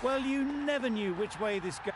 Well, you never knew which way this goes.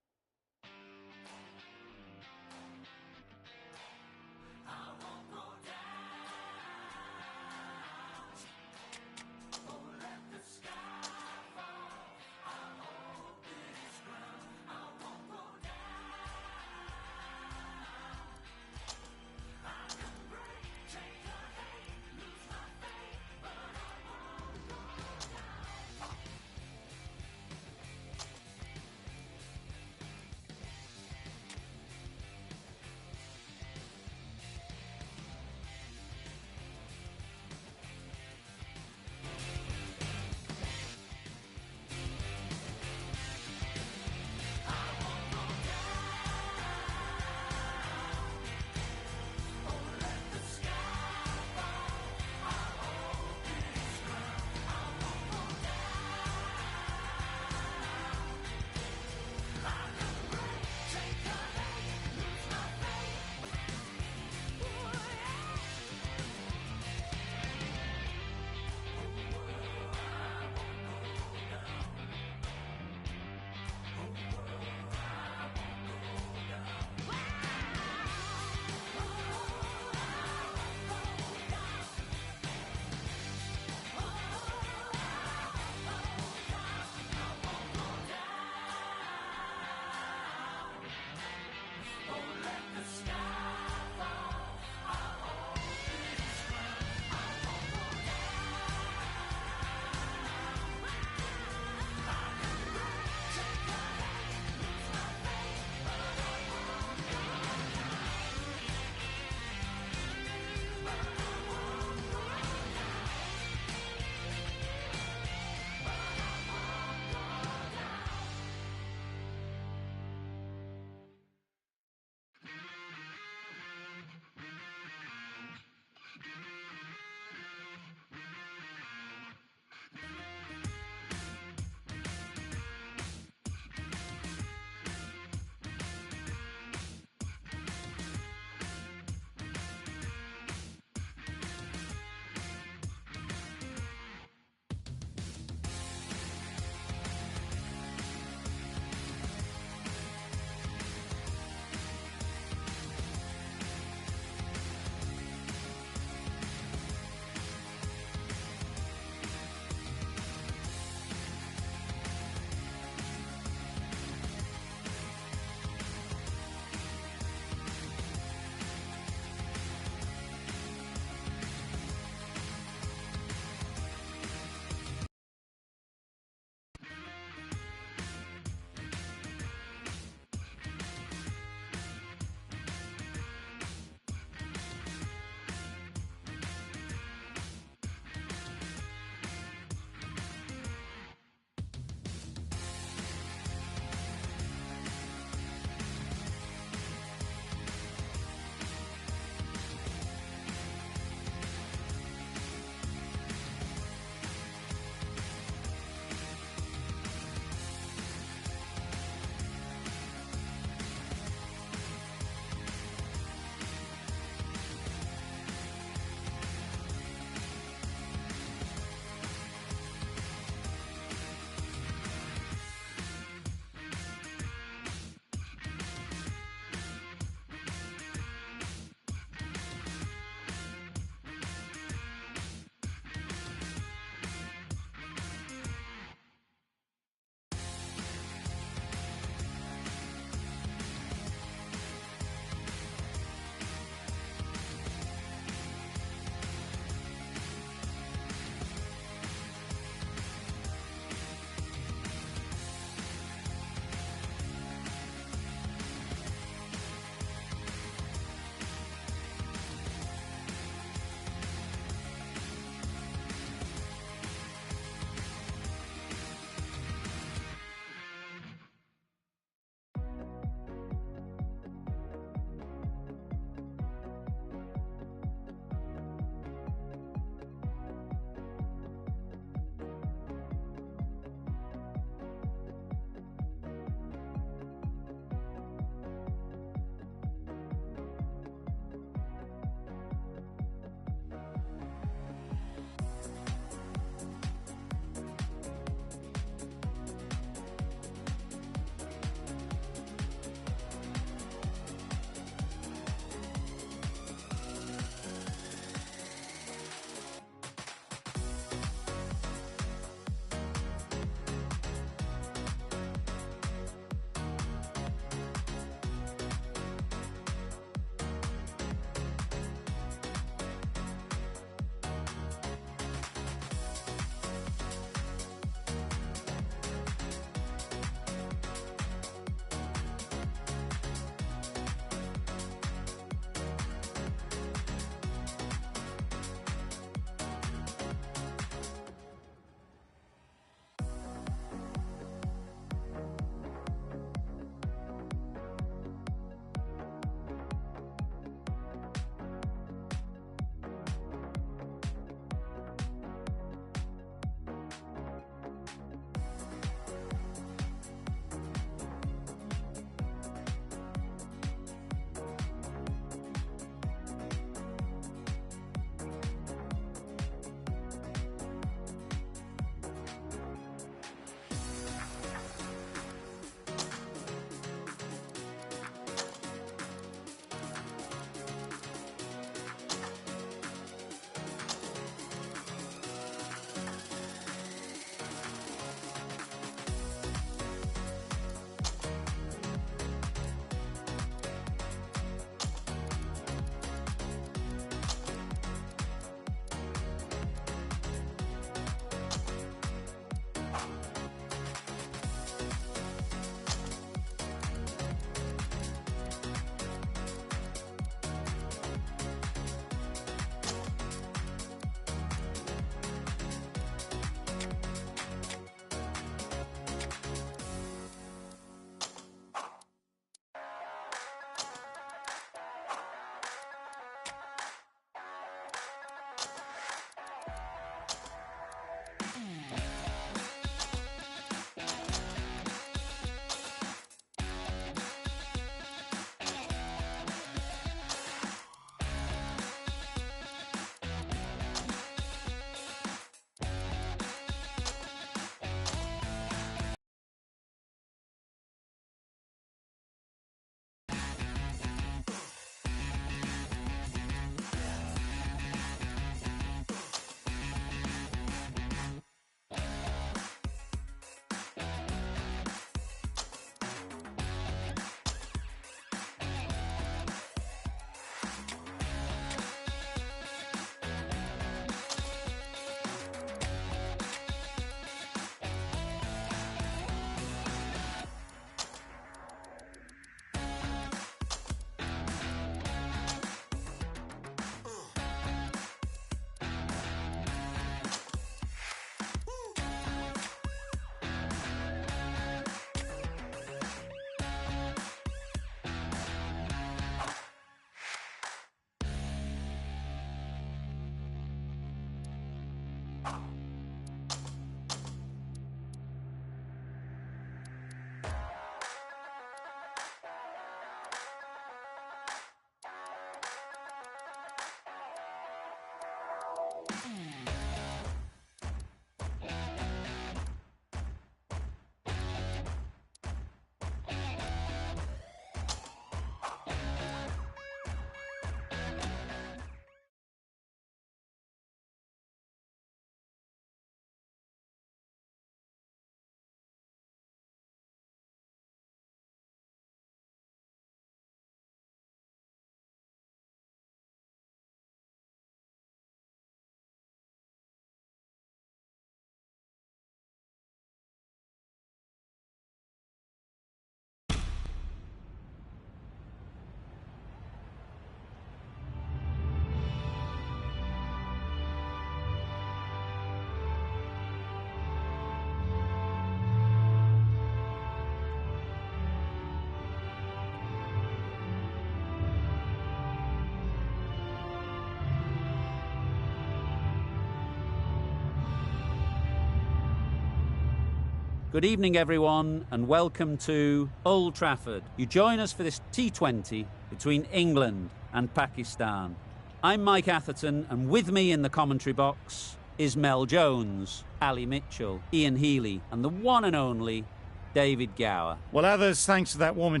Good evening, everyone, and welcome to Old Trafford. You join us for this T20 between England and Pakistan. I'm Mike Atherton, and with me in the commentary box is Mel Jones, Ali Mitchell, Ian Healy, and the one and only David Gower. Well, others, thanks to that warm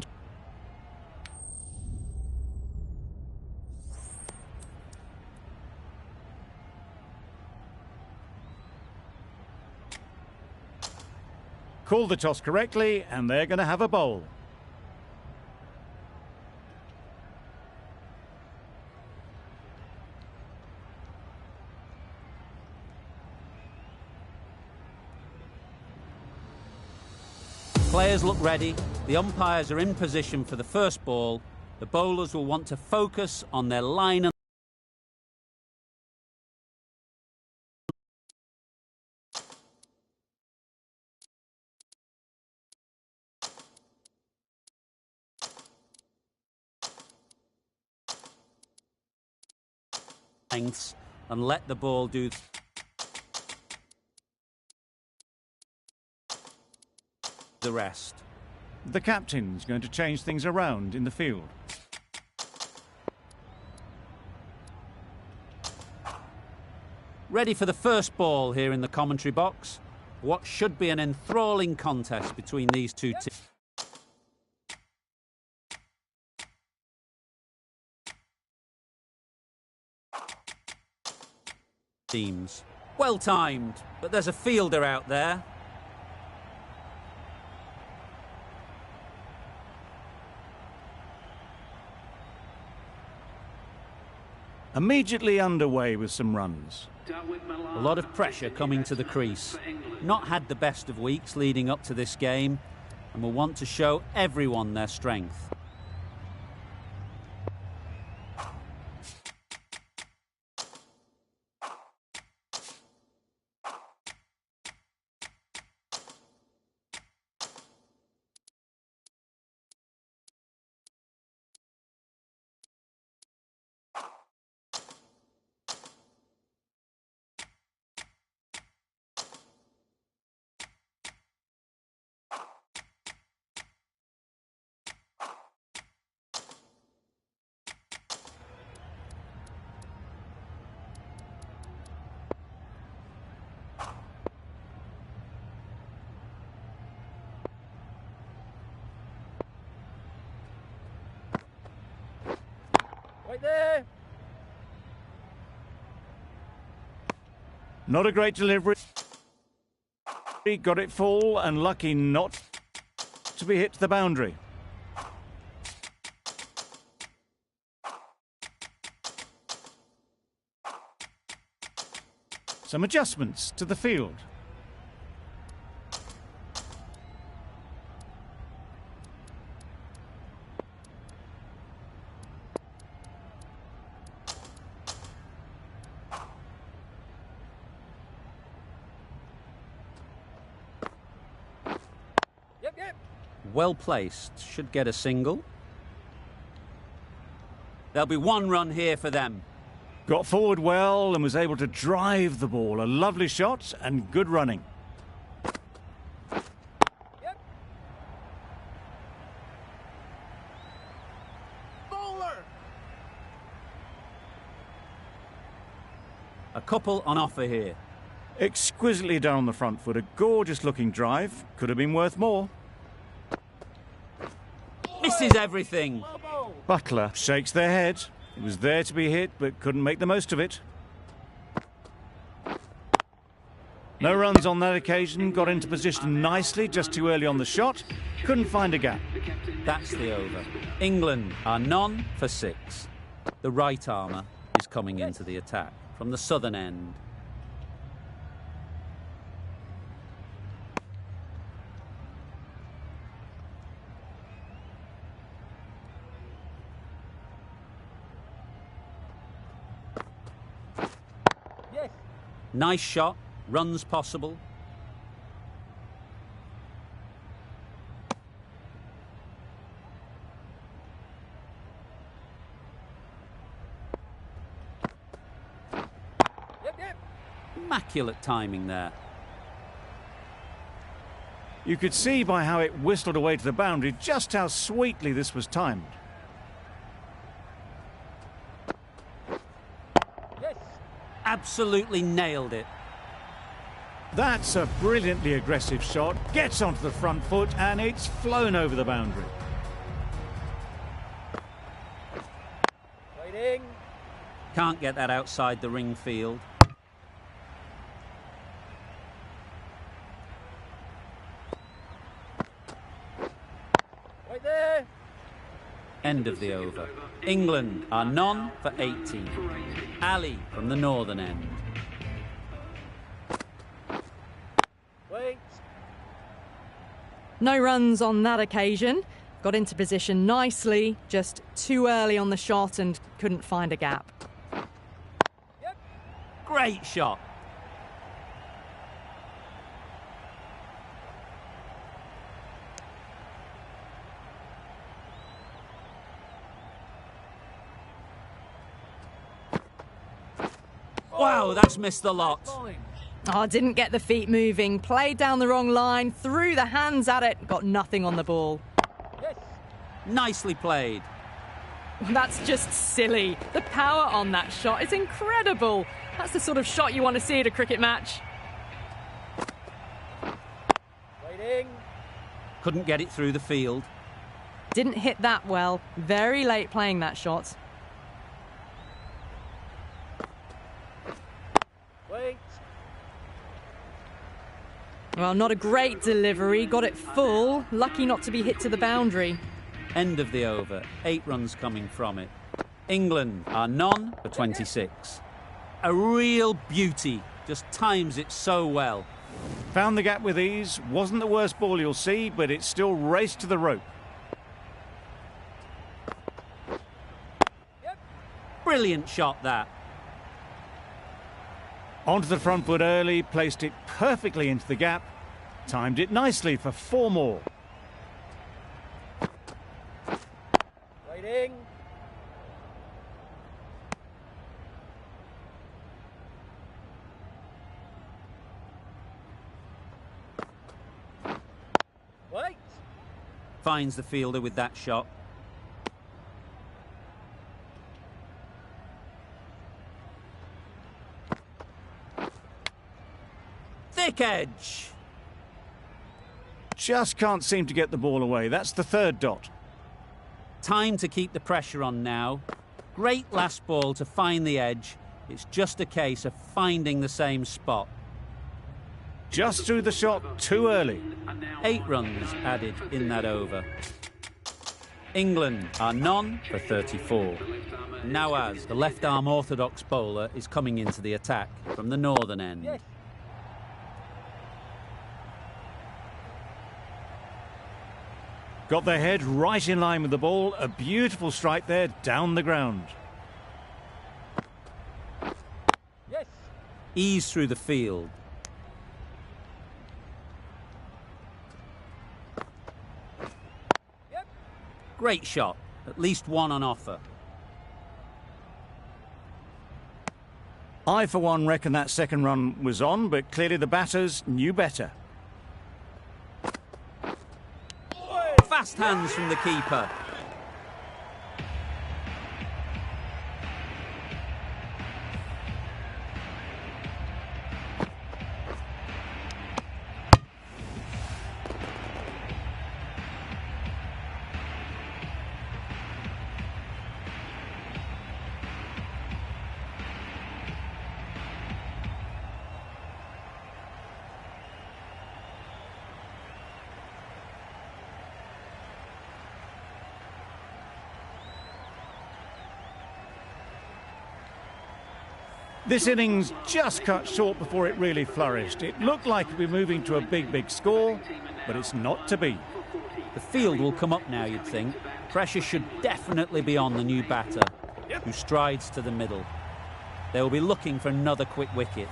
called the toss correctly, and they're going to have a bowl. Players look ready, the umpires are in position for the first ball. The bowlers will want to focus on their line and lengths and let the ball do the rest. The captain's going to change things around in the field. Ready for the first ball here in the commentary box. What should be an enthralling contest between these two teams. Well timed, but there's a fielder out there. Immediately underway with some runs. A lot of pressure coming to the crease. Not had the best of weeks leading up to this game, and will want to show everyone their strength. Right there. Not a great delivery. He got it full and lucky not to be hit to the boundary. Some adjustments to the field. Well placed, should get a single. There'll be one run here for them. Got forward well and was able to drive the ball. A lovely shot and good running. Bowler! A couple on offer here. Exquisitely down the front foot. A gorgeous looking drive. Could have been worth more. Misses everything. Butler shakes their head. It was there to be hit, but couldn't make the most of it. No runs on that occasion. Got into position nicely, just too early on the shot. Couldn't find a gap. That's the over. England are none for 6. The right armour is coming into the attack from the southern end. Nice shot, runs possible. Immaculate timing there. You could see by how it whistled away to the boundary just how sweetly this was timed. Yes. Absolutely nailed it. That's a brilliantly aggressive shot. Gets onto the front foot and it's flown over the boundary. Waiting. Can't get that outside the ring field. End of the over. England are none for 18. Ali from the northern end. Wait. No runs on that occasion. Got into position nicely, just too early on the shot and couldn't find a gap. Yep. Great shot. Wow, that's missed the lot. Oh, didn't get the feet moving, played down the wrong line, threw the hands at it, got nothing on the ball. Yes. Nicely played. That's just silly. The power on that shot is incredible. That's the sort of shot you want to see at a cricket match. Waiting. Couldn't get it through the field. Didn't hit that well. Very late playing that shot. Wait. Well, not a great delivery. Got it full. Lucky not to be hit to the boundary. End of the over. 8 runs coming from it. England are none for 26. A real beauty. Just times it so well. Found the gap with ease. Wasn't the worst ball you'll see, but it still raced to the rope. Yep. Brilliant shot, that. Onto the front foot early, placed it perfectly into the gap. Timed it nicely for 4 more. Waiting. Wait. Finds the fielder with that shot. Thick edge. Just can't seem to get the ball away. That's the 3rd dot. Time to keep the pressure on now. Great last ball to find the edge. It's just a case of finding the same spot. Just threw the shot too early. 8 runs added in that over. England are none for 34. Nawaz, the left-arm orthodox bowler, is coming into the attack from the northern end. Yes. Got their head right in line with the ball. A beautiful strike there down the ground. Yes. Ease through the field. Yep. Great shot. At least one on offer. I, for one, reckon that second run was on, but clearly the batters knew better. Fast hands from the keeper. This innings just cut short before it really flourished. It looked like it'd be moving to a big score, but it's not to be. The field will come up now, you'd think. Pressure should definitely be on the new batter, who strides to the middle. They will be looking for another quick wicket.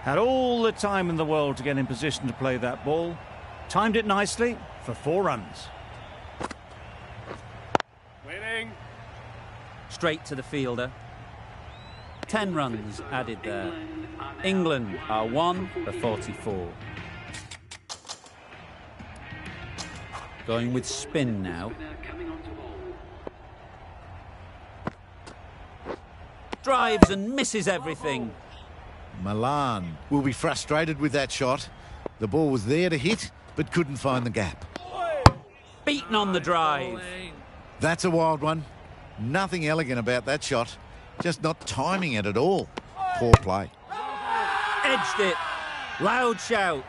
Had all the time in the world to get in position to play that ball. Timed it nicely for 4 runs. Waiting. Straight to the fielder. 10 runs added there. England are 1 for 44. Going with spin now. Drives and misses everything. Milan will be frustrated with that shot. The ball was there to hit, but couldn't find the gap. Beaten on the drive. That's a wild one. Nothing elegant about that shot. Just not timing it at all. Poor play. Edged it. Loud shout.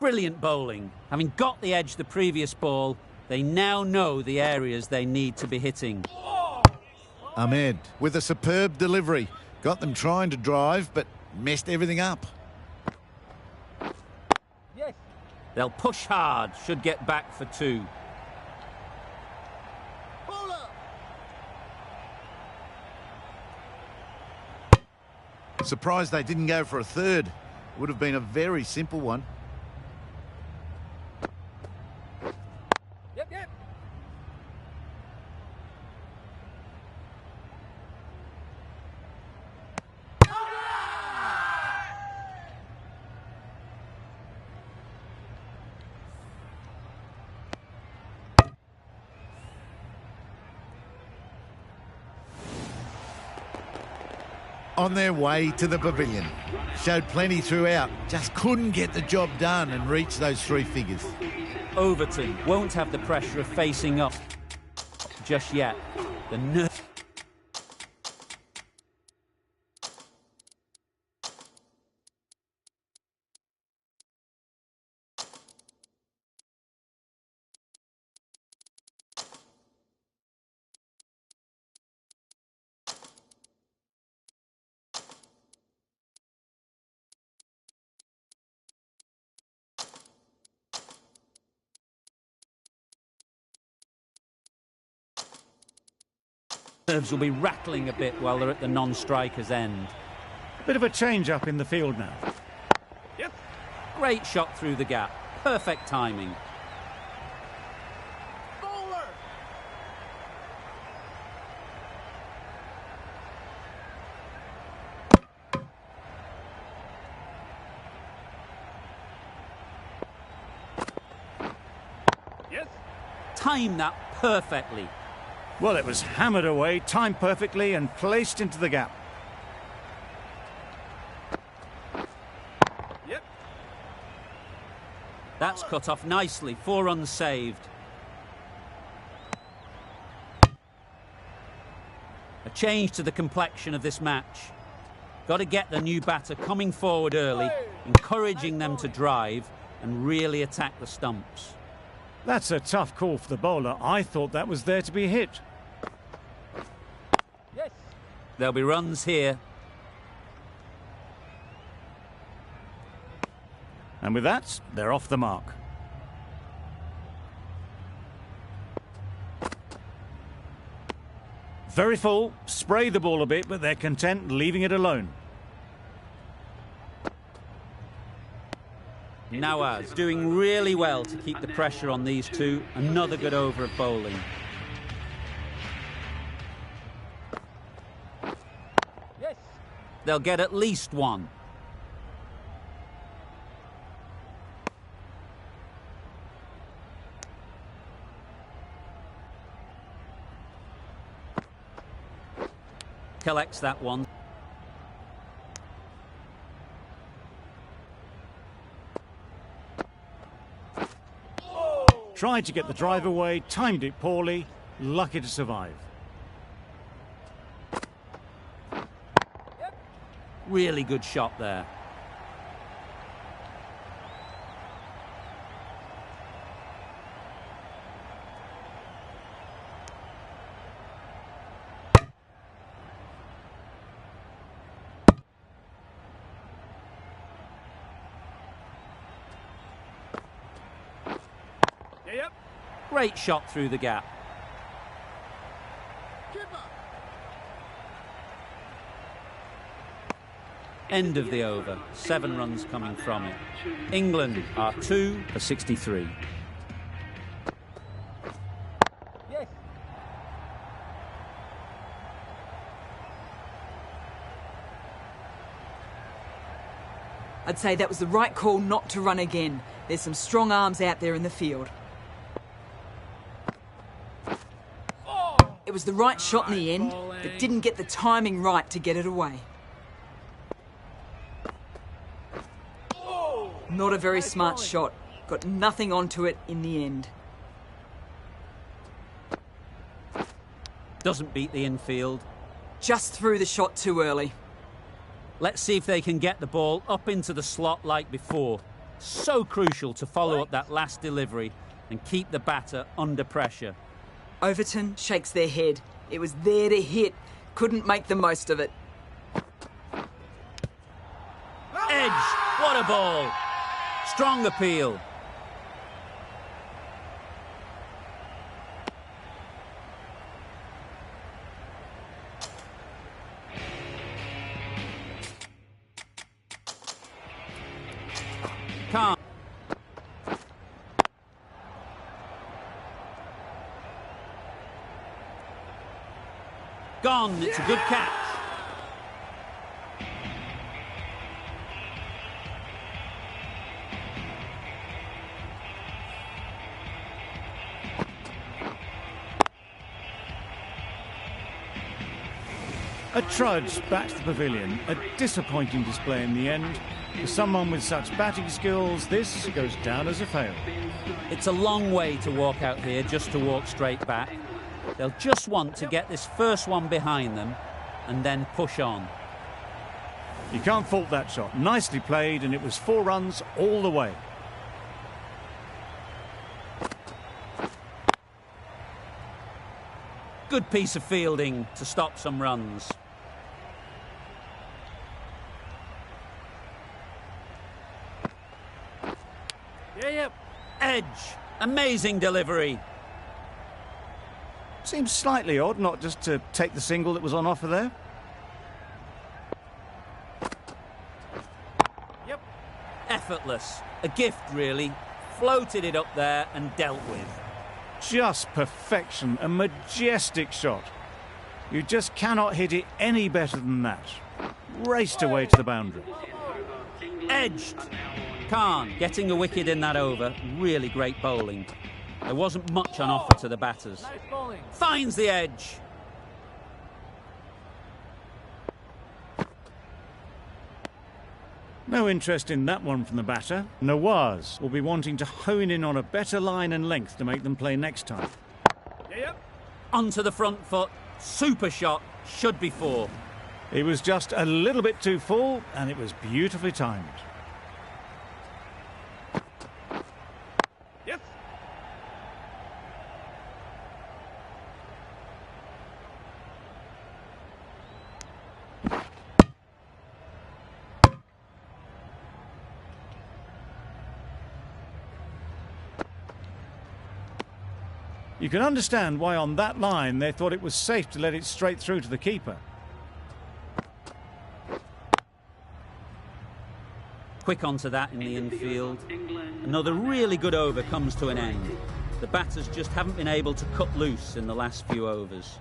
Brilliant bowling. Having got the edge the previous ball, they now know the areas they need to be hitting. Ahmed with a superb delivery. Got them trying to drive, but messed everything up. Yes. They'll push hard, should get back for 2. Surprised they didn't go for a third. Would have been a very simple one. On their way to the pavilion. Showed plenty throughout, just couldn't get the job done and reach those 3 figures. Overton won't have the pressure of facing up just yet. The nerve. Nerves will be rattling a bit while they're at the non-striker's end. A bit of a change-up in the field now. Yep. Great shot through the gap. Perfect timing. Bowler. Yes. Timed that perfectly. Well, it was hammered away, timed perfectly and placed into the gap. Yep. That's cut off nicely. 4 runs saved. A change to the complexion of this match. Got to get the new batter coming forward early, encouraging them to drive and really attack the stumps. That's a tough call for the bowler. I thought that was there to be hit. There'll be runs here. And with that, they're off the mark. Very full, spray the ball a bit, but they're content leaving it alone. Nawaz doing really well to keep the pressure on these two. Another good over of bowling. They'll get at least 1. Collects that one. Tried to get the drive away, timed it poorly, lucky to survive. Really good shot there. Great shot through the gap. End of the over. 7 runs coming from it. England are 2 for 63. I'd say that was the right call not to run again. There's some strong arms out there in the field. It was the right shot in the end, but didn't get the timing right to get it away. Not a very smart shot. Got nothing onto it in the end. Doesn't beat the infield. Just threw the shot too early. Let's see if they can get the ball up into the slot like before. So crucial to follow up that last delivery and keep the batter under pressure. Overton shakes their head. It was there to hit. Couldn't make the most of it. Edge! What a ball! Strong appeal. Calm. Gone. It's a good catch. A trudge back to the pavilion. A disappointing display in the end. For someone with such batting skills, this goes down as a fail. It's a long way to walk out here just to walk straight back. They'll just want to get this first one behind them and then push on. You can't fault that shot. Nicely played, and it was 4 runs all the way. Good piece of fielding to stop some runs. Edge. Amazing delivery. Seems slightly odd not just to take the single that was on offer there. Effortless. A gift, really. Floated it up there and dealt with. Just perfection. A majestic shot. You just cannot hit it any better than that. Raced away to the boundary. Edged. Khan getting a wicket in that over. Really great bowling. There wasn't much on offer to the batters. Finds the edge. No interest in that one from the batter. Nawaz will be wanting to hone in on a better line and length to make them play next time. Onto the front foot. Super shot. Should be 4. He was just a little bit too full, and it was beautifully timed. You can understand why on that line they thought it was safe to let it straight through to the keeper. Quick onto that in the infield. Another really good over comes to an end. The batters just haven't been able to cut loose in the last few overs.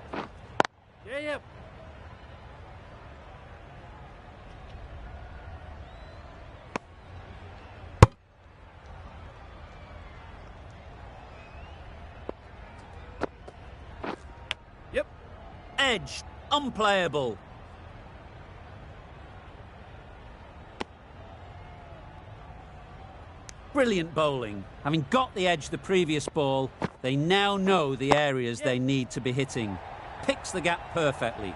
Edge, unplayable. Brilliant bowling. Having got the edge the previous ball, they now know the areas they need to be hitting. Picks the gap perfectly.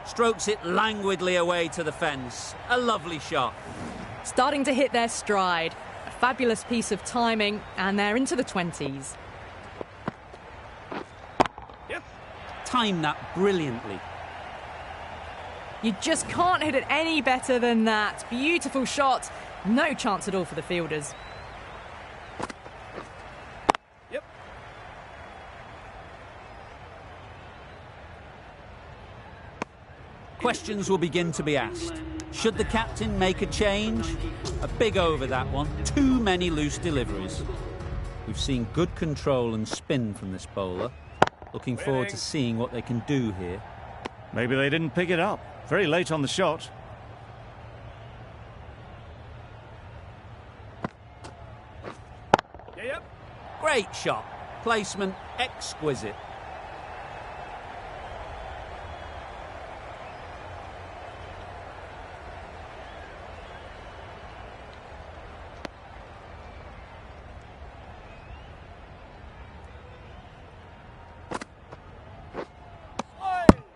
Strokes it languidly away to the fence. A lovely shot. Starting to hit their stride. A fabulous piece of timing, and they're into the 20s. timed that brilliantly. You just can't hit it any better than that. Beautiful shot. No chance at all for the fielders. Yep. Questions will begin to be asked. Should the captain make a change? A big over, that one. Too many loose deliveries. We've seen good control and spin from this bowler. Looking forward to seeing what they can do here. Maybe they didn't pick it up. Very late on the shot. Great shot. Placement exquisite.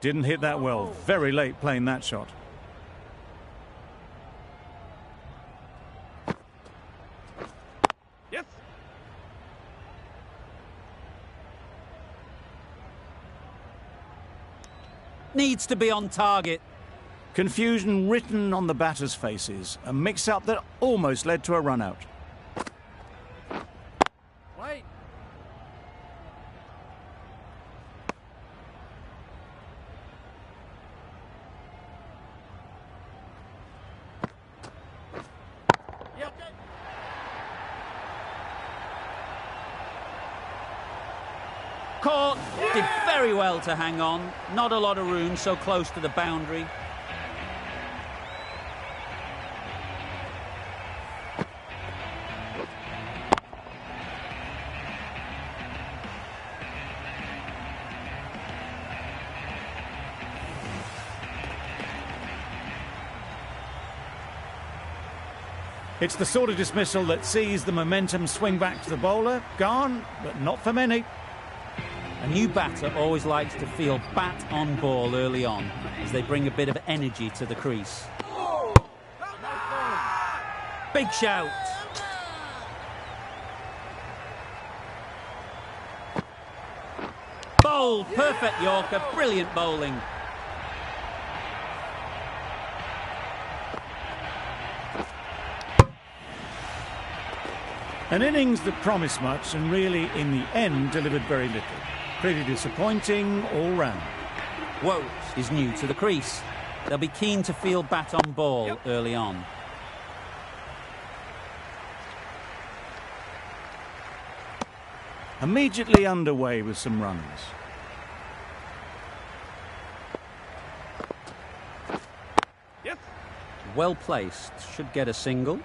Didn't hit that well. Very late playing that shot. Yes. Needs to be on target. Confusion written on the batters' faces. A mix-up that almost led to a run-out. Wait. Caught, did very well to hang on. Not a lot of room, so close to the boundary. It's the sort of dismissal that sees the momentum swing back to the bowler. Gone, but not for many. A new batter always likes to feel bat on ball early on as they bring a bit of energy to the crease. Big shout. Bowled, perfect Yorker, brilliant bowling. An innings that promised much and really, in the end, delivered very little. Pretty disappointing all round. Wold is new to the crease. They'll be keen to feel bat on ball early on. Immediately underway with some runs. Well placed, should get a single.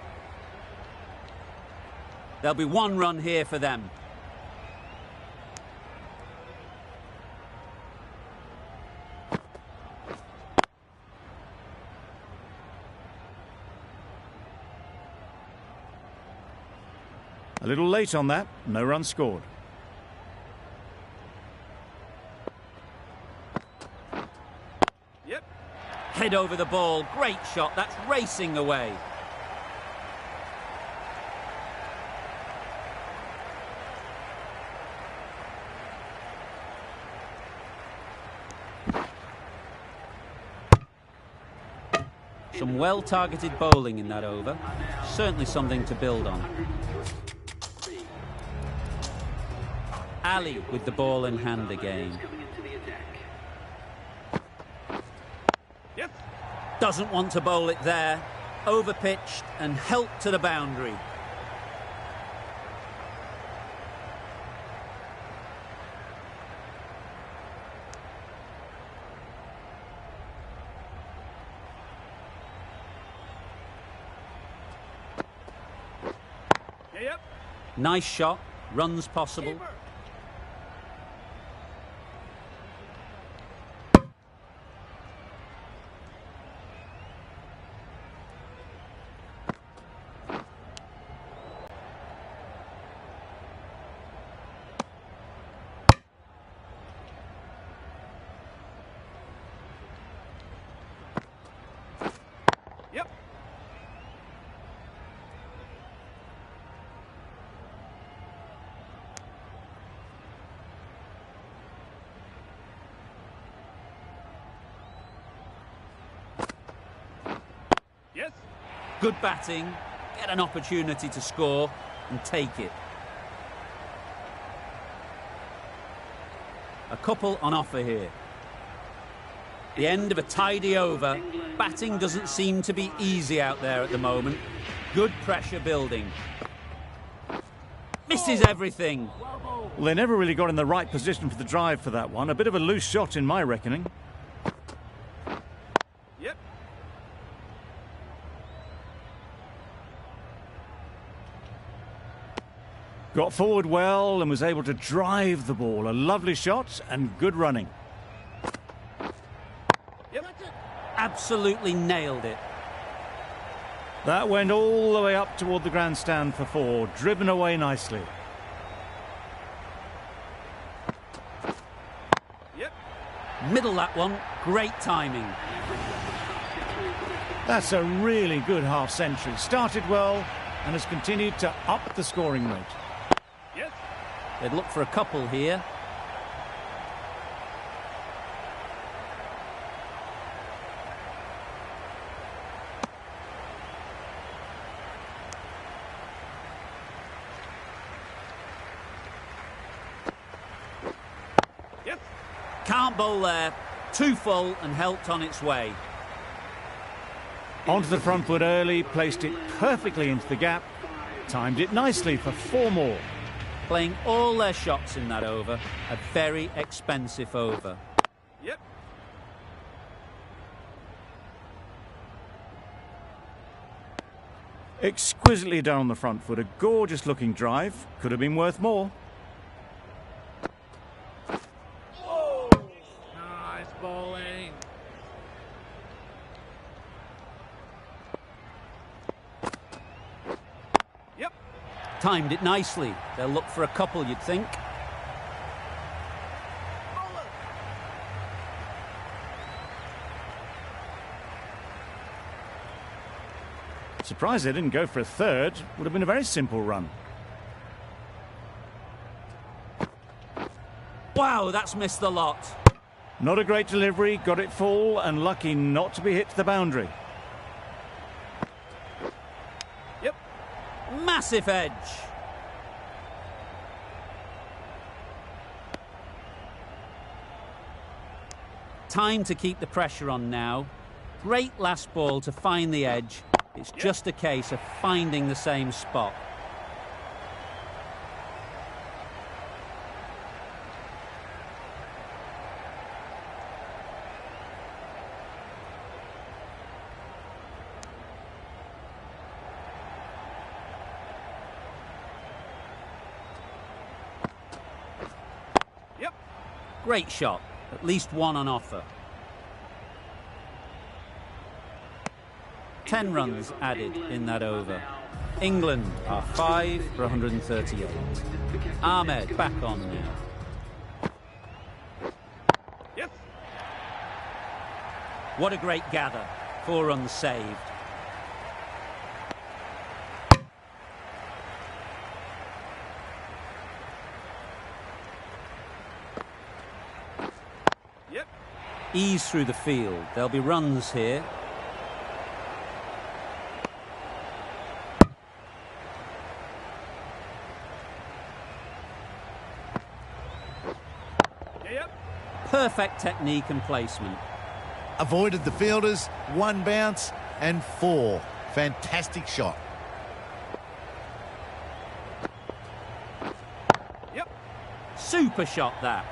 There'll be one run here for them. A little late on that, no run scored. Head over the ball, great shot, that's racing away. Some well-targeted bowling in that over. Certainly something to build on. Ali with the ball in hand again. Doesn't want to bowl it there. Overpitched and helped to the boundary. Nice shot, runs possible. Good batting, get an opportunity to score and take it. A couple on offer here. The end of a tidy over. Batting doesn't seem to be easy out there at the moment. Good pressure building. Misses everything. Well, they never really got in the right position for the drive for that one. A bit of a loose shot in my reckoning. Yep. Got forward well and was able to drive the ball. A lovely shot and good running. Yep. Absolutely nailed it. That went all the way up toward the grandstand for 4. Driven away nicely. Yep. Middle that one. Great timing. That's a really good half-century. Started well and has continued to up the scoring rate. Yes. They'd look for a couple here. Yes. Can't bowl there. Too full and helped on its way. Onto the front foot early, placed it perfectly into the gap. Timed it nicely for 4 more. Playing all their shots in that over. A very expensive over. Yep. Exquisitely done on the front foot. A gorgeous looking drive. Could have been worth more. Nice bowling. Yep. Timed it nicely. They'll look for a couple, you'd think. Surprised they didn't go for a third. Would have been a very simple run. Wow, that's missed the lot. Not a great delivery. Got it full and lucky not to be hit to the boundary. Yep. Massive edge. Time to keep the pressure on now. Great last ball to find the edge. It's just a case of finding the same spot. Yep. Great shot. At least one on offer. 10 runs added in that over. England are 5 for 138. Ahmed back on now. Yes. What a great gather. 4 runs saved. Yep. Ease through the field. There'll be runs here. Yep. Perfect technique and placement. Avoided the fielders, 1 bounce and 4. Fantastic shot. Yep. Super shot that.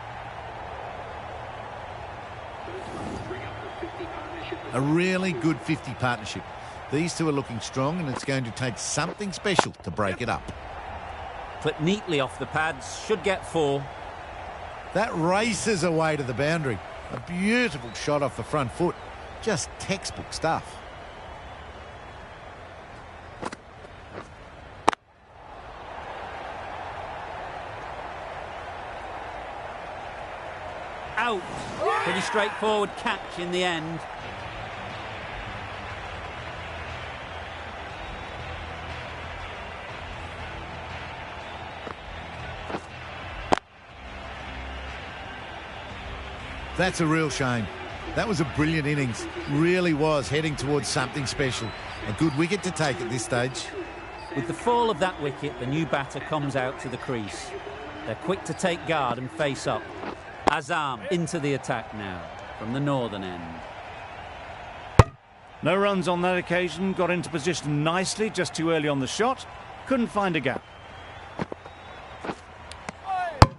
A really good 50 partnership. These two are looking strong and it's going to take something special to break it up. Clipped neatly off the pads. Should get 4. That races away to the boundary. A beautiful shot off the front foot. Just textbook stuff. Out. Pretty straightforward catch in the end. That's a real shame. That was a brilliant innings. Really was heading towards something special. A good wicket to take at this stage. With the fall of that wicket, the new batter comes out to the crease. They're quick to take guard and face up. Azam into the attack now from the northern end. No runs on that occasion, got into position nicely, just too early on the shot. Couldn't find a gap.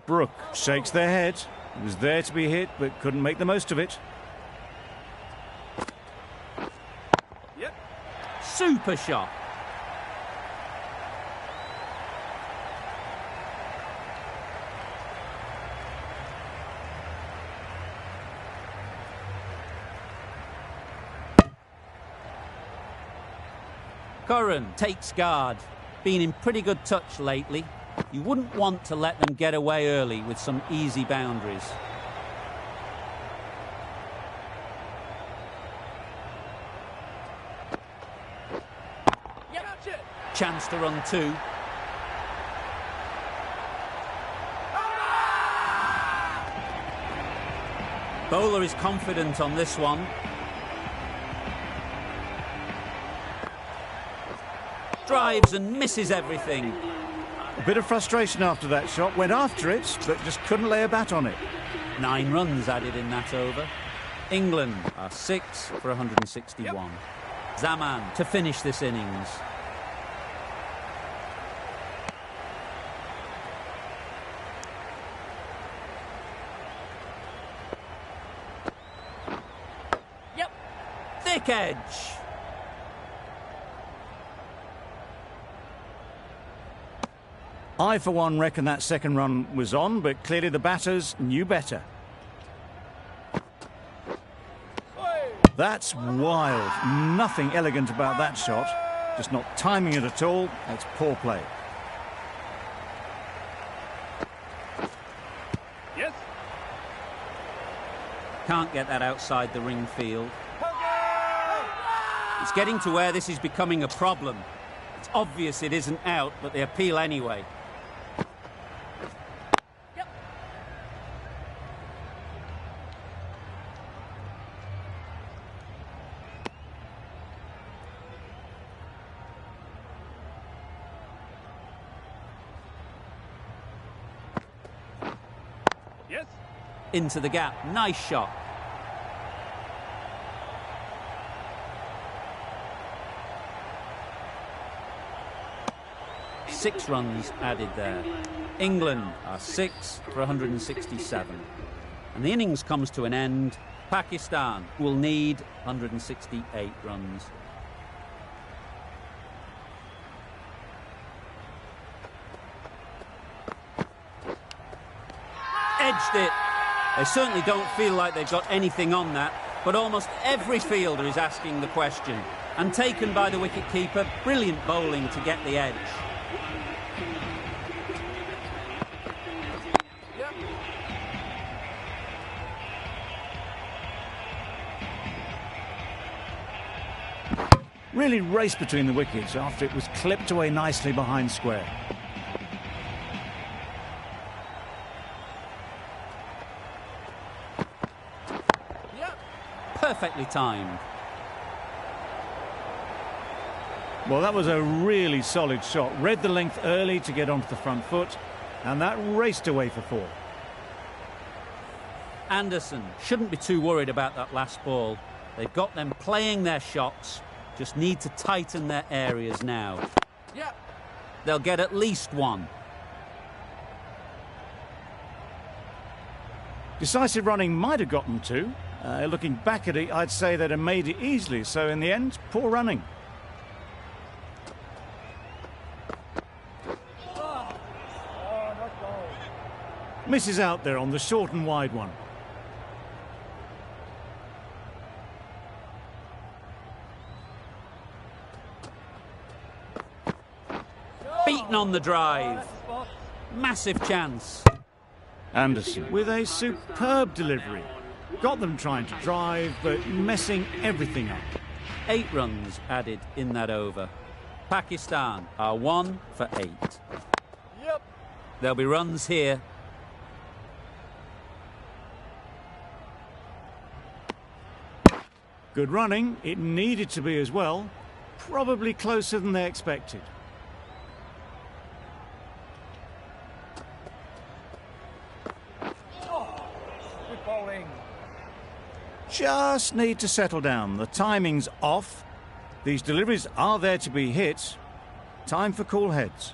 Brook shakes their head. It was there to be hit, but couldn't make the most of it. Yep. Super shot. Curran takes guard. Been in pretty good touch lately. You wouldn't want to let them get away early with some easy boundaries. Yep. Chance to run two. Bowler is confident on this one. Drives and misses everything. A bit of frustration after that shot. Went after it, but just couldn't lay a bat on it. 9 runs added in that over. England are 6 for 161. Yep. Zaman to finish this innings. Yep. Thick edge. I, for one, reckon that second run was on, but clearly the batters knew better. That's wild. Nothing elegant about that shot. Just not timing it at all. That's poor play. Yes. Can't get that outside the ring field. It's getting to where this is becoming a problem. It's obvious it isn't out, but they appeal anyway. Yes. Into the gap. Nice shot. Six runs added there. England are 6 for 167. And the innings comes to an end. Pakistan will need 168 runs. Edged it. They certainly don't feel like they've got anything on that, but almost every fielder is asking the question. And taken by the wicket-keeper, brilliant bowling to get the edge. Yep. Really raced between the wickets after it was clipped away nicely behind square. Perfectly timed. Well, that was a really solid shot. Read the length early to get onto the front foot, and that raced away for 4. Anderson shouldn't be too worried about that last ball. They've got them playing their shots, just need to tighten their areas now. Yep. They'll get at least 1. Decisive running might have gotten 2. Looking back at it, I'd say they'd have made it easily. So in the end, poor running. Misses out there on the short and wide one. Beaten on the drive. Massive chance. Anderson with a superb delivery. Got them trying to drive, but messing everything up. 8 runs added in that over. Pakistan are 1 for 8. Yep. There'll be runs here. Good running. It needed to be as well. probably closer than they expected. Good bowling. Just need to settle down. The timing's off. These deliveries are there to be hit. Time for cool heads.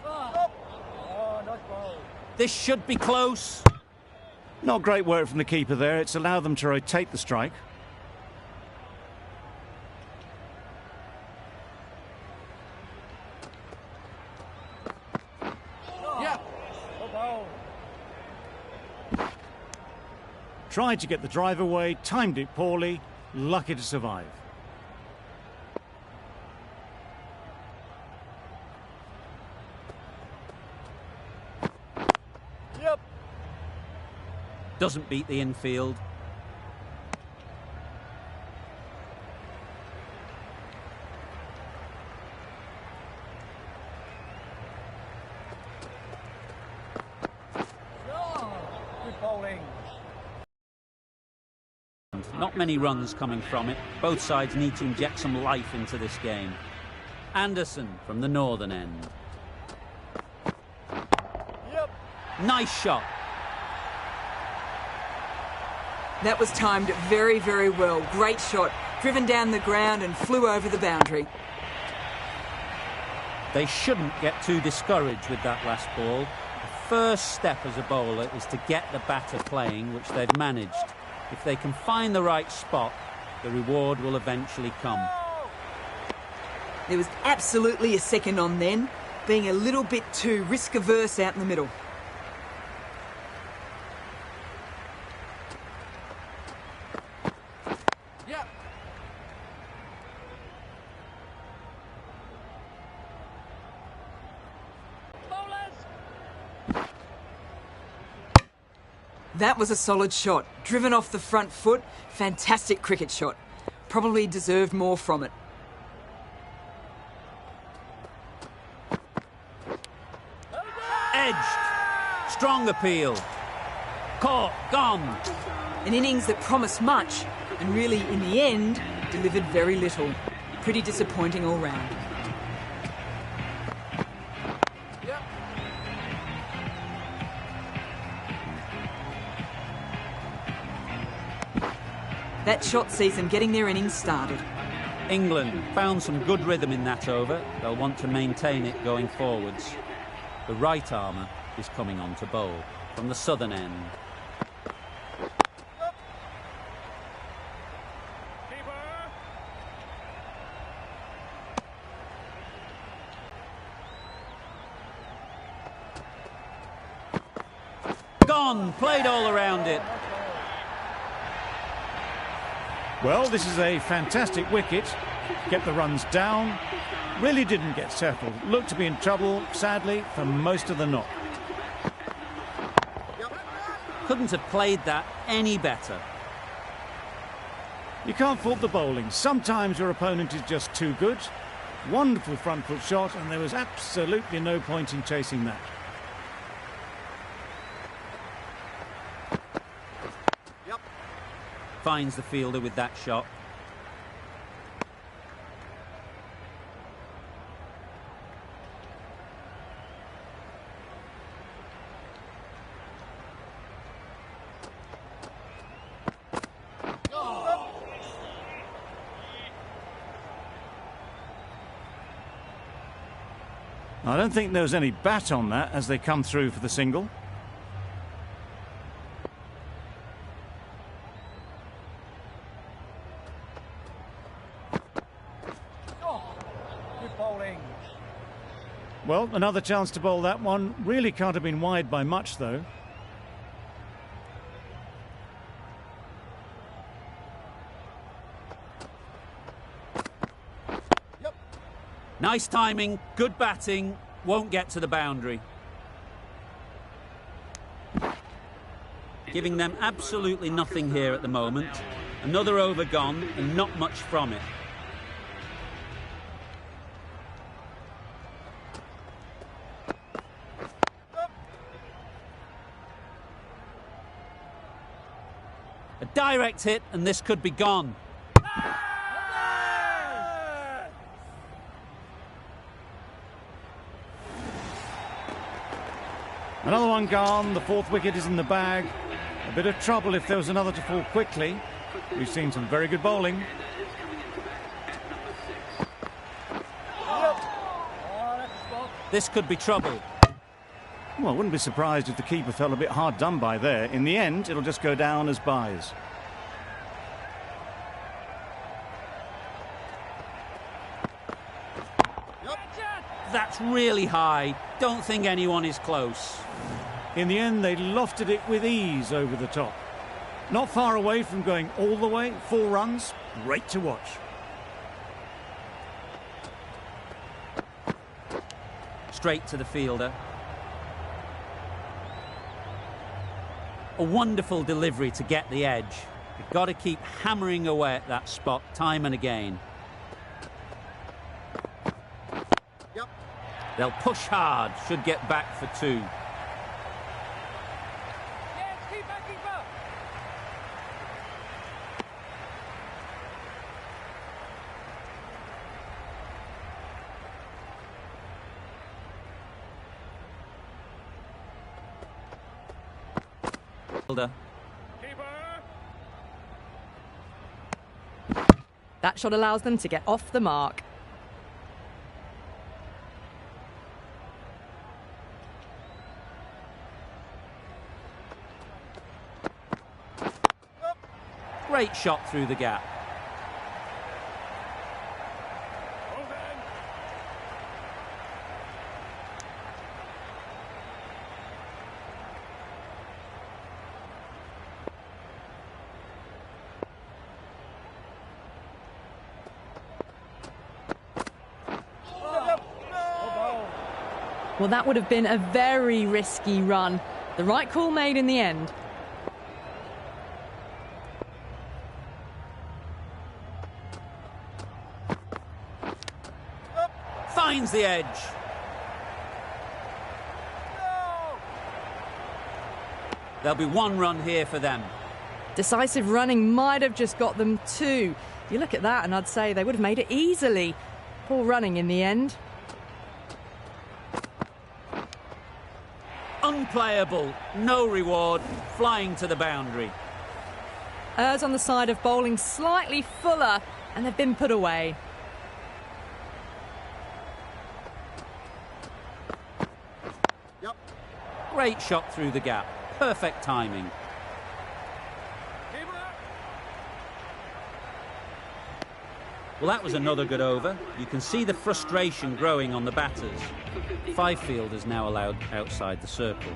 Oh, nice ball. This should be close. Not great work from the keeper there. It's allowed them to rotate the strike. Yeah. Good ball. Tried to get the drive away, timed it poorly, lucky to survive. Yep. Doesn't beat the infield. Good bowling. Not many runs coming from it. Both sides need to inject some life into this game. Anderson from the northern end. Yep. Nice shot. That was timed very, very well. Great shot. Driven down the ground and flew over the boundary. They shouldn't get too discouraged with that last ball. The first step as a bowler is to get the batter playing, which they've managed. If they can find the right spot, the reward will eventually come. There was absolutely a second on then, being a little bit too risk-averse out in the middle. Yep. Bowlers. That was a solid shot. Driven off the front foot. Fantastic cricket shot. Probably deserved more from it. Edged. Strong appeal. Caught. Gone. An innings that promised much and really, in the end, delivered very little. Pretty disappointing all round. Yep. That shot sees them getting their innings started. England found some good rhythm in that over. They'll want to maintain it going forwards. The right armour is coming on to bowl from the southern end. Keeper. Gone. Played all around it. Well, this is a fantastic wicket. Get the runs down. Really didn't get settled. Looked to be in trouble, sadly, for most of the knock. Couldn't have played that any better. You can't fault the bowling. Sometimes your opponent is just too good. Wonderful front foot shot, and there was absolutely no point in chasing that. Finds the fielder with that shot. I don't think there was any bat on that as they come through for the single. Good bowling. Well, another chance to bowl that one. Really can't have been wide by much, though. Yep. Nice timing, good batting, won't get to the boundary. Giving them absolutely nothing here at the moment. Another over gone and not much from it. A direct hit and this could be gone. Another one gone. The fourth wicket is in the bag. A bit of trouble if there was another to fall quickly. We've seen some very good bowling. This could be trouble. Well, I wouldn't be surprised if the keeper felt a bit hard done by there. In the end, it'll just go down as byes. That's really high. Don't think anyone is close. In the end, they lofted it with ease over the top. Not far away from going all the way. 4 runs. Great to watch. Straight to the fielder. A wonderful delivery to get the edge. You've got to keep hammering away at that spot time and again. They'll push hard, should get back for 2. Yes, keeper, keeper. That shot allows them to get off the mark. Great shot through the gap. Well, that would have been a very risky run. The right call made in the end. Finds the edge. There'll be 1 run here for them. Decisive running might have just got them 2. You look at that and I'd say they would have made it easily. Poor running in the end. Unplayable, no reward, flying to the boundary. Errs on the side of bowling slightly fuller, and they've been put away. Great shot through the gap, perfect timing. Well, that was another good over. You can see the frustration growing on the batters. 5 fielders now allowed outside the circle.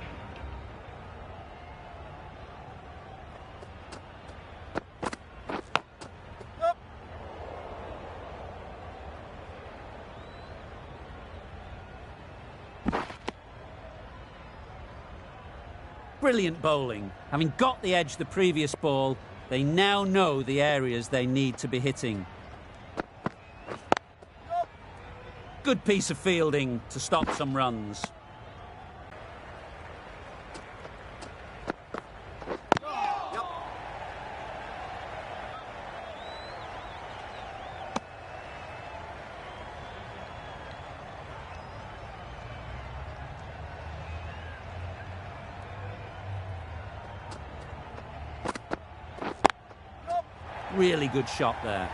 Brilliant bowling. Having got the edge the previous ball, they now know the areas they need to be hitting. Good piece of fielding to stop some runs. Really good shot there.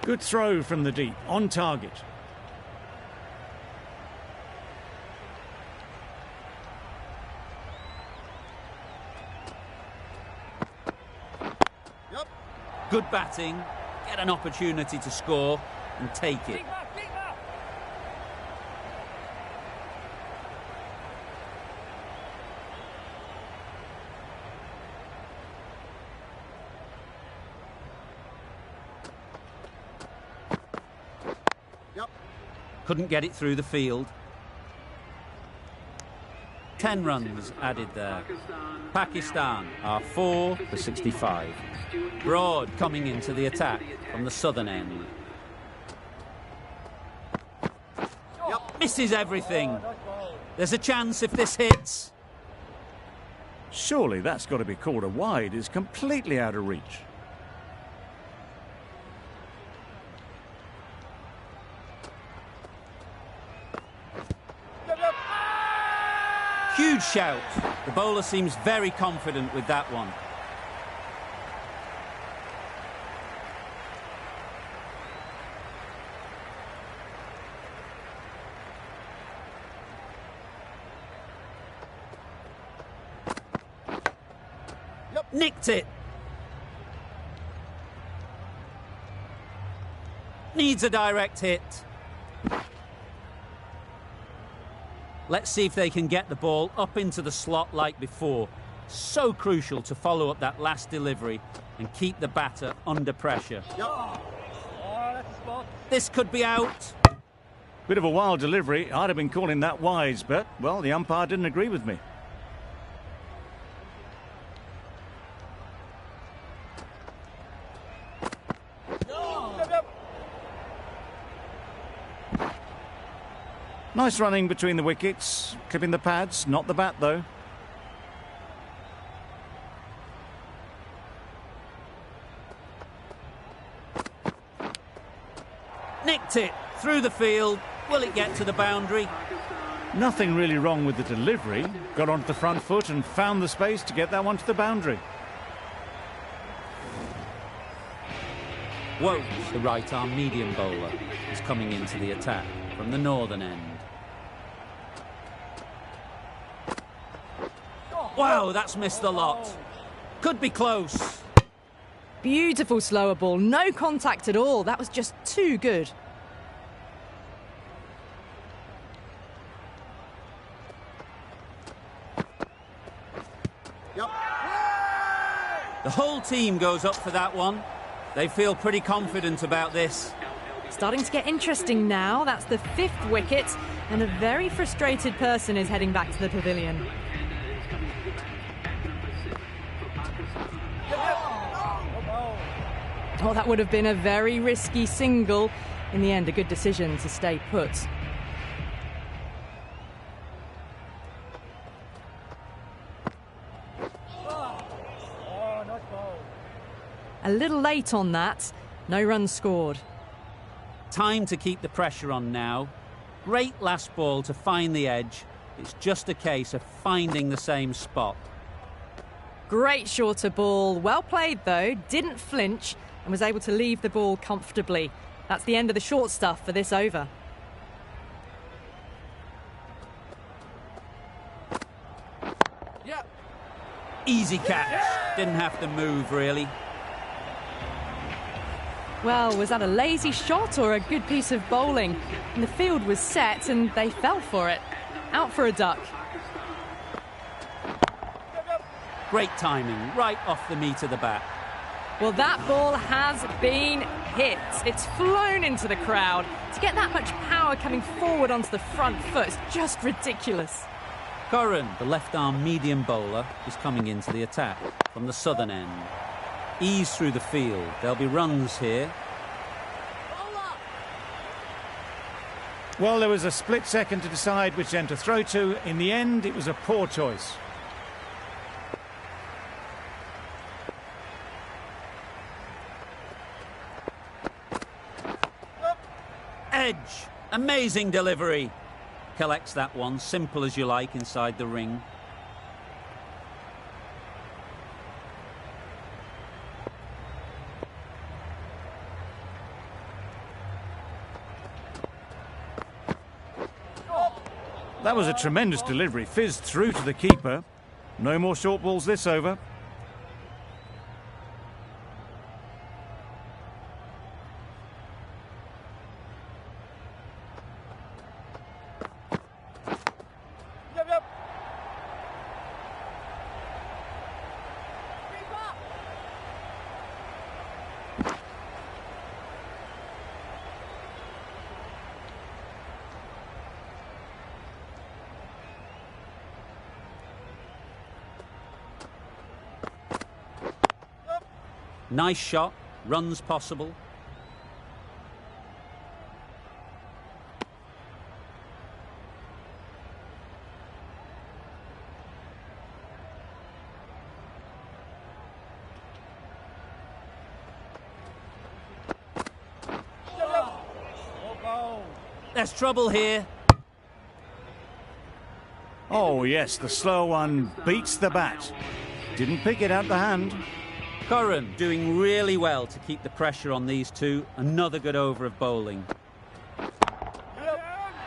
Good throw from the deep, on target. Good batting, get an opportunity to score and take it. Couldn't get it through the field. 10 runs added there. Pakistan are 4 for 65. Broad coming into the attack from the southern end. Misses everything. There's a chance if this hits. Surely that's got to be called a wide. It's completely out of reach. Huge shout. The bowler seems very confident with that one. Nicked it. Needs a direct hit. Let's see if they can get the ball up into the slot like before. So crucial to follow up that last delivery and keep the batter under pressure. This could be out. Bit of a wild delivery. I'd have been calling that wise, but, well, the umpire didn't agree with me. Nice running between the wickets, clipping the pads, not the bat though. Nicked it through the field. Will it get to the boundary? Nothing really wrong with the delivery. Got onto the front foot and found the space to get that one to the boundary. Wold, the right-arm medium bowler, is coming into the attack from the northern end. Wow, that's missed the lot. Could be close. Beautiful slower ball, no contact at all. That was just too good. The whole team goes up for that one. They feel pretty confident about this. Starting to get interesting now. That's the 5th wicket, and a very frustrated person is heading back to the pavilion. Oh, that would have been a very risky single. In the end, a good decision to stay put. A little late on that. No runs scored. Time to keep the pressure on now. Great last ball to find the edge. It's just a case of finding the same spot. Great shorter ball. Well played, though. Didn't flinch and was able to leave the ball comfortably. That's the end of the short stuff for this over. Easy catch. Didn't have to move, really. Well, was that a lazy shot or a good piece of bowling? And the field was set and they fell for it. Out for a duck. Great timing, right off the meat of the bat. Well, that ball has been hit. It's flown into the crowd. To get that much power coming forward onto the front foot is just ridiculous. Curran, the left-arm medium bowler, is coming into the attack from the southern end. Ease through the field. There'll be runs here. Well, there was a split second to decide which end to throw to. In the end, it was a poor choice. Edge. Amazing delivery. Collects that one, simple as you like, inside the ring. That was a tremendous delivery, fizzed through to the keeper. No more short balls this over. Nice shot, runs possible. There's trouble here. Oh, yes, the slower one beats the bat. Didn't pick it out the hand. Curran doing really well to keep the pressure on these two. Another good over of bowling.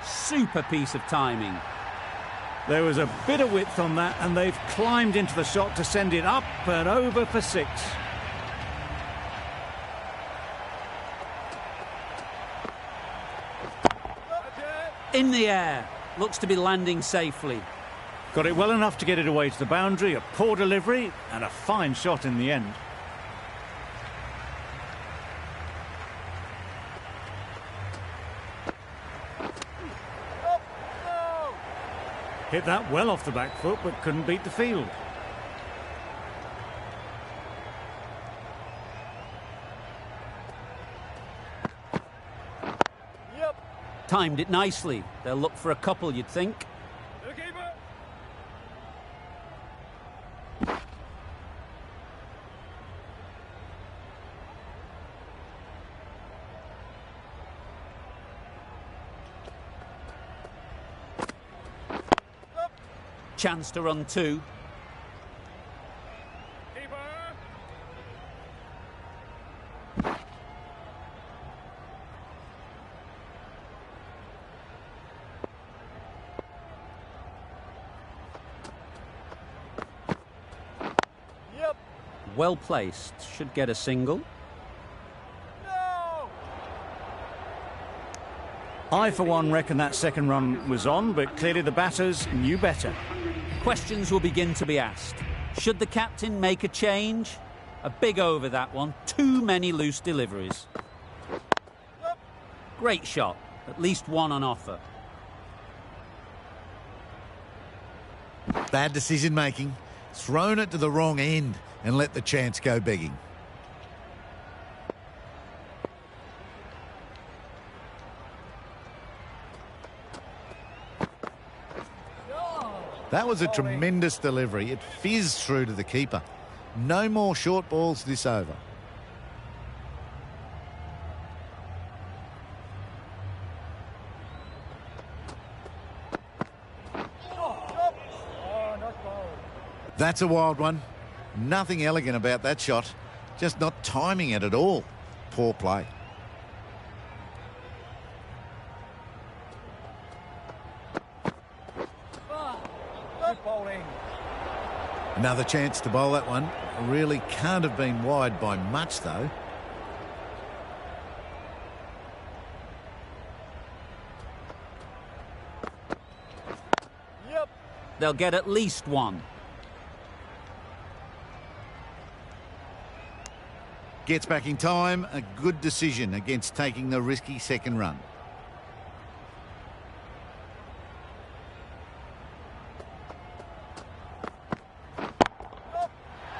Super piece of timing. There was a bit of width on that, and they've climbed into the shot to send it up and over for 6. In the air. Looks to be landing safely. Got it well enough to get it away to the boundary, a poor delivery, and a fine shot in the end. Hit that well off the back foot, but couldn't beat the field. Timed it nicely. They'll look for a couple, you'd think. Chance to run 2. Well placed. Should get a single. I, for one, reckon that second run was on, but clearly the batters knew better. Questions will begin to be asked. Should the captain make a change? A big over, that one. Too many loose deliveries. Great shot. At least one on offer. Bad decision making. Thrown it to the wrong end and let the chance go begging. That was a tremendous delivery. It fizzed through to the keeper. No more short balls this over. That's a wild one. Nothing elegant about that shot. Just not timing it at all. Poor play. Another chance to bowl that one. Really can't have been wide by much, though. They'll get at least one. Gets back in time. A good decision against taking the risky second run.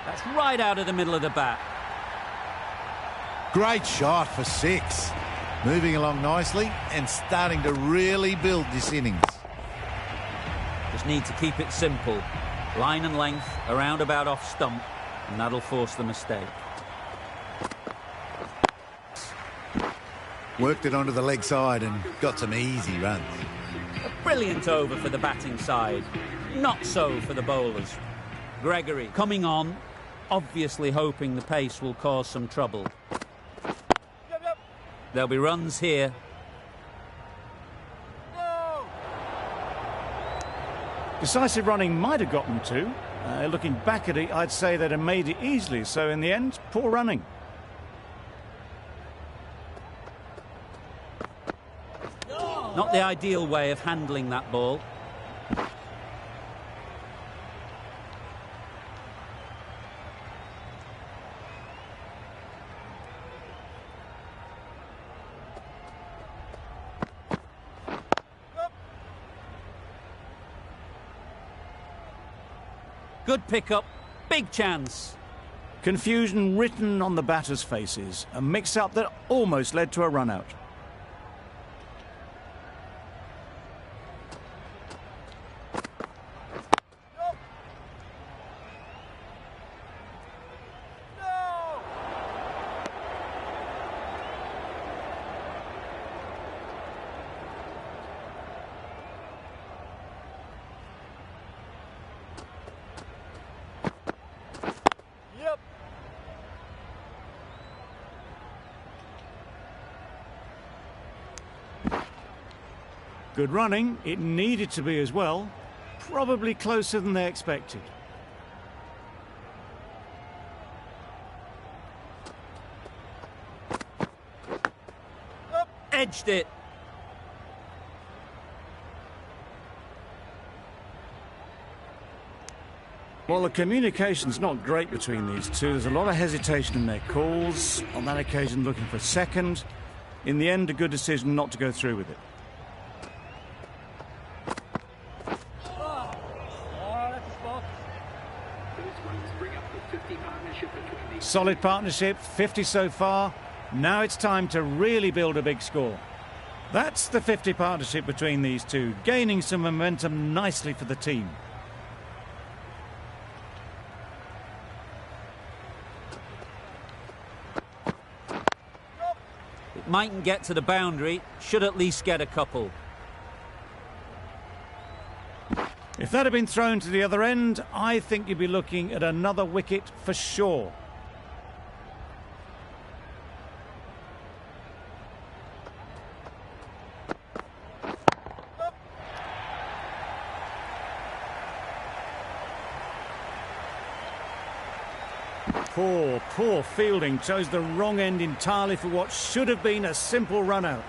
That's right out of the middle of the bat. Great shot for 6. Moving along nicely and starting to really build this innings. Just need to keep it simple. Line and length, around about off stump, and that'll force the mistake. Worked it onto the leg side and got some easy runs. A brilliant over for the batting side. Not so for the bowlers. Gregory coming on, obviously hoping the pace will cause some trouble. There'll be runs here. Decisive running might have gotten 2. Looking back at it, I'd say they'd have made it easily. So in the end, poor running. Not the ideal way of handling that ball. Good pickup, big chance. Confusion written on the batters' faces. A mix-up that almost led to a run-out. Good running. It needed to be as well. Probably closer than they expected. Edged it. Well, the communication's not great between these two. There's a lot of hesitation in their calls. On that occasion, looking for second. In the end, a good decision not to go through with it. Solid partnership, 50 so far. Now it's time to really build a big score. That's the 50 partnership between these two, gaining some momentum nicely for the team. It mightn't get to the boundary, should at least get a couple. If that had been thrown to the other end, I think you'd be looking at another wicket for sure. Poor fielding. Chose the wrong end entirely for what should have been a simple run out.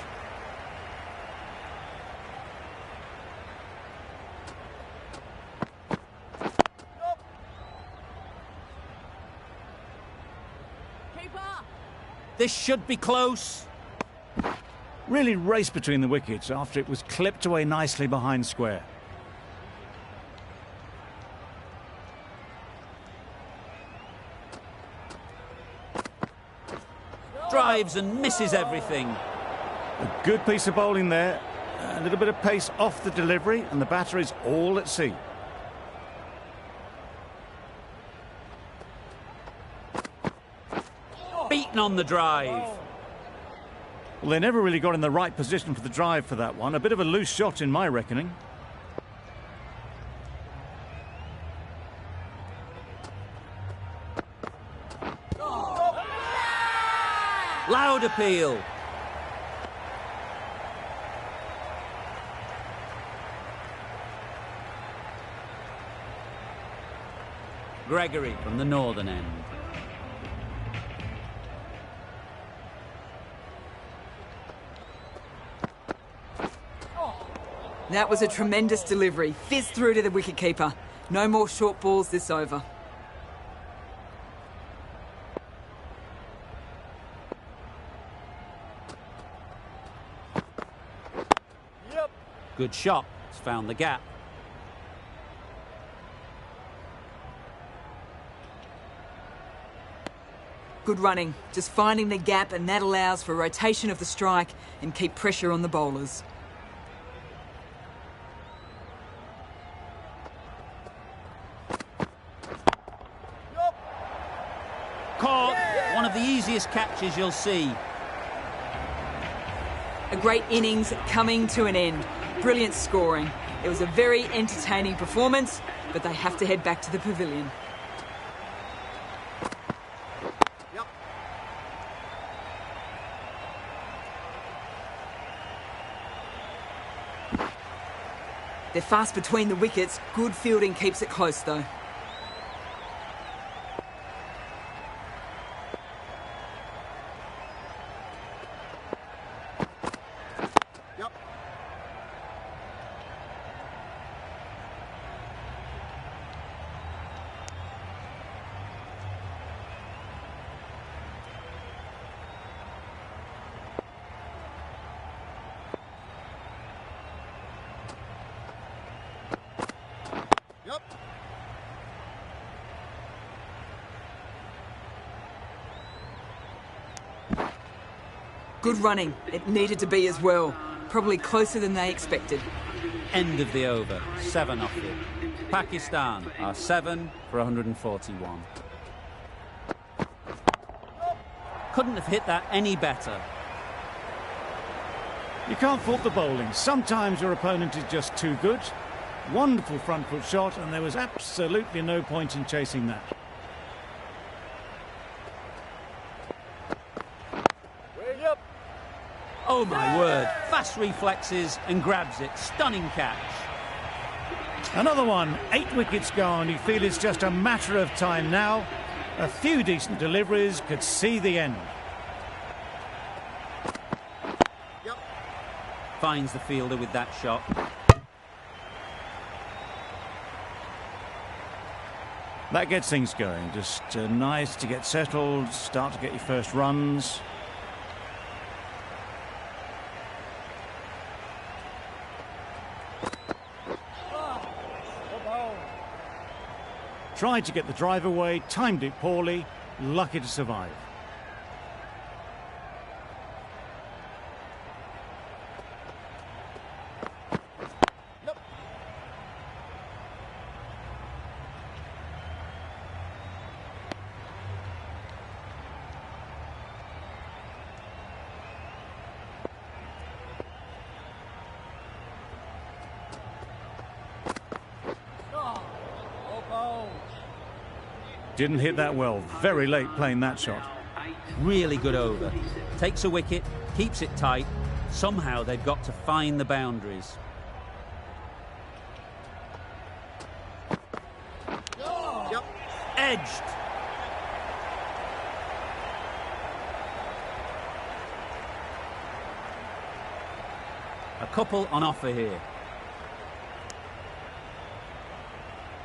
This should be close. Really raced between the wickets after it was clipped away nicely behind square. Drives and misses everything. A good piece of bowling there. A little bit of pace off the delivery, and the batter is all at sea. Beaten on the drive. Well, they never really got in the right position for the drive for that one. A bit of a loose shot in my reckoning. Loud appeal. Gregory from the northern end. That was a tremendous delivery. Fizzed through to the wicketkeeper. No more short balls this over. Good shot. It's found the gap. Good running. Just finding the gap, and that allows for rotation of the strike and keep pressure on the bowlers. Caught. One of the easiest catches you'll see. A great innings coming to an end. Brilliant scoring. It was a very entertaining performance, but they have to head back to the pavilion. They're fast between the wickets. Good fielding keeps it close, though. Good running. It needed to be as well. Probably closer than they expected. End of the over. 7 off it. Pakistan are 7 for 141. Couldn't have hit that any better. You can't fault the bowling. Sometimes your opponent is just too good. Wonderful front foot shot, and there was absolutely no point in chasing that. Oh my word, fast reflexes and grabs it. Stunning catch. Another one, 8 wickets gone. You feel it's just a matter of time now. A few decent deliveries could see the end. Finds the fielder with that shot. That gets things going. Just nice to get settled, start to get your first runs. Tried to get the drive away, timed it poorly, lucky to survive. Didn't hit that well. Very late playing that shot. Really good over. Takes a wicket, keeps it tight. Somehow they've got to find the boundaries. Edged. A couple on offer here.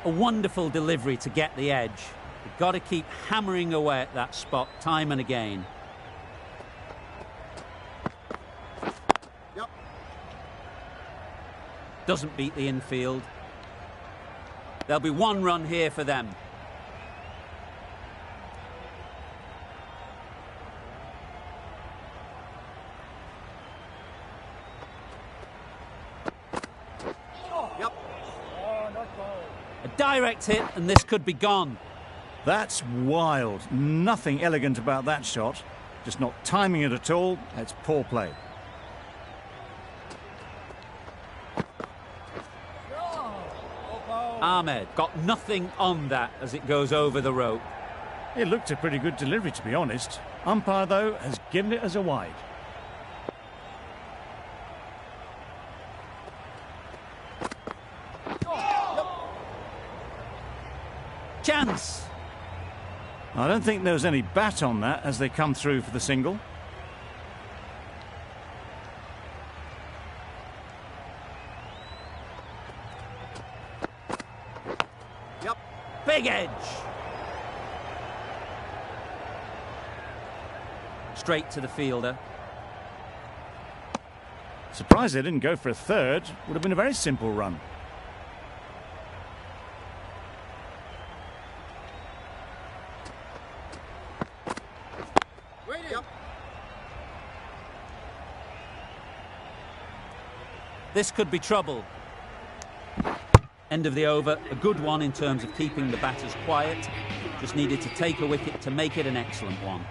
A wonderful delivery to get the edge. You've got to keep hammering away at that spot time and again. Doesn't beat the infield. There'll be 1 run here for them. A direct hit and this could be gone. That's wild. Nothing elegant about that shot. Just not timing it at all. It's poor play. Ahmed got nothing on that as it goes over the rope. It looked a pretty good delivery, to be honest. Umpire, though, has given it as a wide. Chance. I don't think there was any bat on that as they come through for the single. Big edge. Straight to the fielder. Surprised they didn't go for a third. Would have been a very simple run. This could be trouble. End of the over, a good one in terms of keeping the batters quiet. Just needed to take a wicket to make it an excellent one.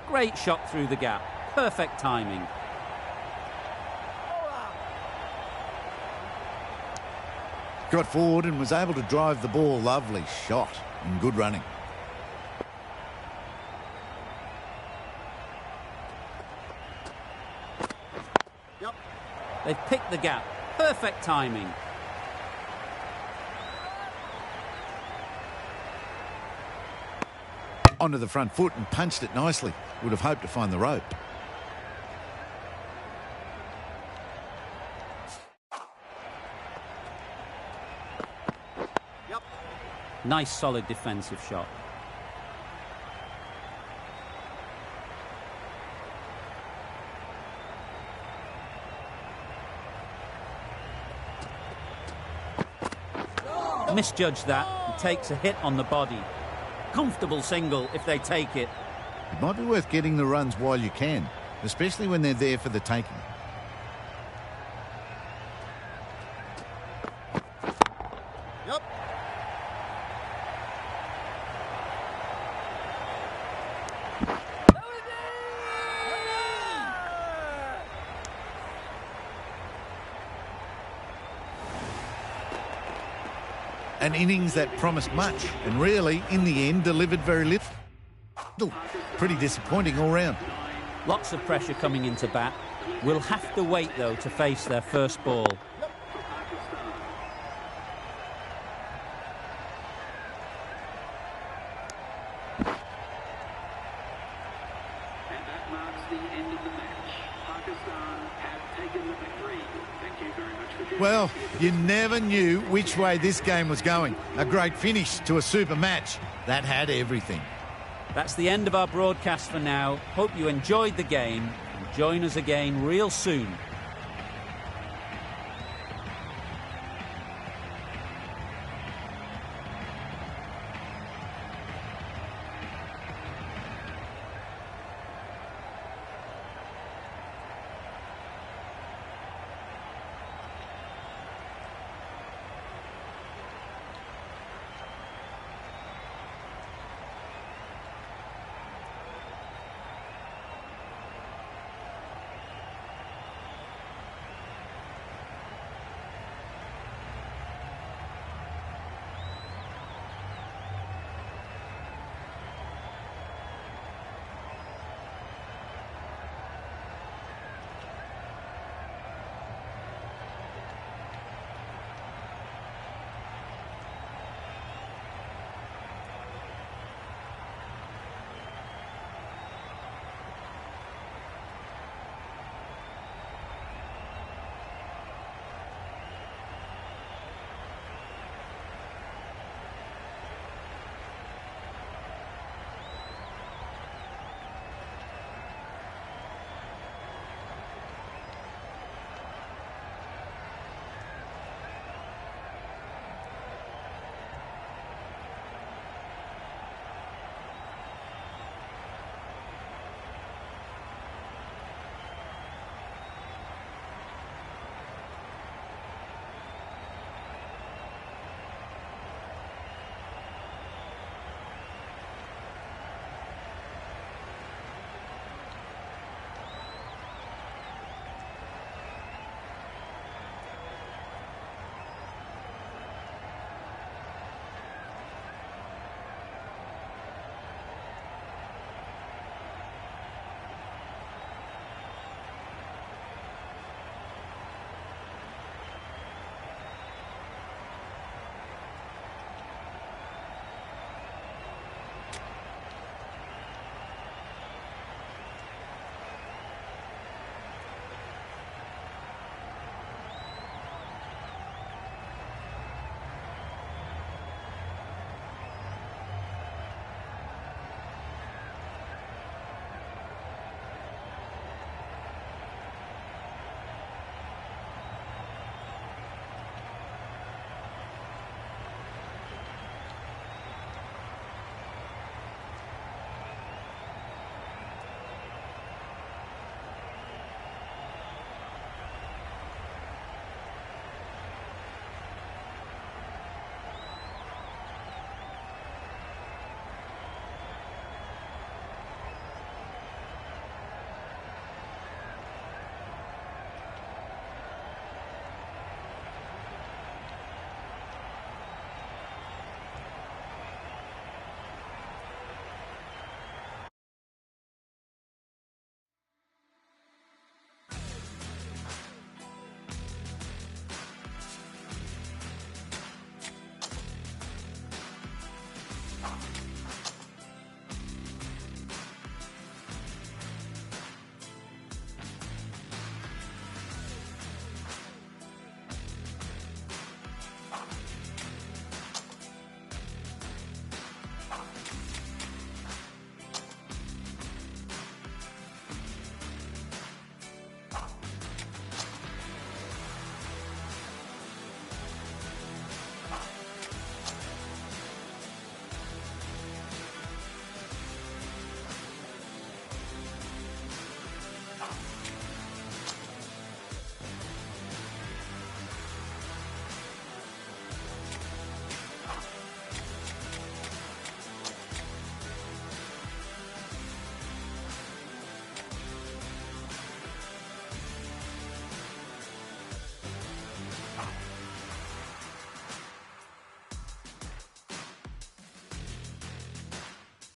Great shot through the gap. Perfect timing. Got forward and was able to drive the ball. Lovely shot and good running. They've picked the gap. Perfect timing. Onto the front foot and punched it nicely. Would have hoped to find the rope. Nice solid defensive shot. Misjudged that and takes a hit on the body. Comfortable single if they take it. It might be worth getting the runs while you can, especially when they're there for the taking. An innings that promised much and really, in the end, delivered very little. Ooh, pretty disappointing all round. Lots of pressure coming into bat. We'll have to wait, though, to face their first ball. Well, you never knew which way this game was going. A great finish to a super match. That had everything. That's the end of our broadcast for now. Hope you enjoyed the game and join us again real soon